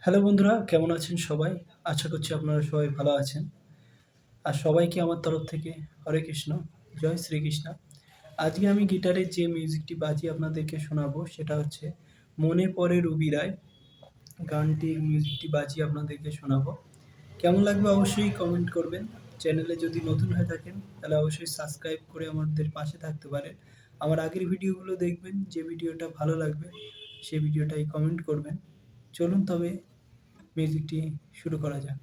Hello বন্ধুরা, কেমন আছেন সবাই? আশা করছি আপনারা সবাই ভালো আছেন। আর সবাইকে আমার তরফ থেকে হরে কৃষ্ণ, জয় শ্রীকৃষ্ণ। আজকে আমি গিটারের যে মিউজিকটি বাজিয়ে আপনাদেরকে শোনাবো সেটা হচ্ছে 'মনে পড়ে রবি রায়' গানটির মিউজিকটি বাজিয়ে আপনাদেরকে শোনাবো। কেমন লাগবে অবশ্যই কমেন্ট করবেন। চ্যানেলে যদি নতুন হয়ে থাকেন তাহলে অবশ্যই সাবস্ক্রাইব করে আমাদের পাশে থাকতে পারেন। আমার আগের ভিডিওগুলো দেখবেন, যে ভিডিওটা ভালো লাগবে সেই ভিডিওটাই কমেন্ট করবেন। চলুন তবে মিউজিকটি শুরু করা যাক।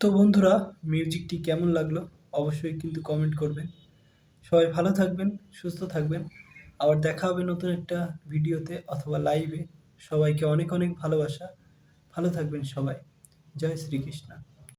তো বন্ধুরা, মিউজিকটি কেমন লাগলো অবশ্যই কিন্তু কমেন্ট করবেন। সবাই ভালো থাকবেন, সুস্থ থাকবেন। আবার দেখা হবে নতুন একটা ভিডিওতে অথবা লাইভে। সবাইকে অনেক অনেক ভালোবাসা। ভালো থাকবেন সবাই। জয় শ্রীকৃষ্ণ।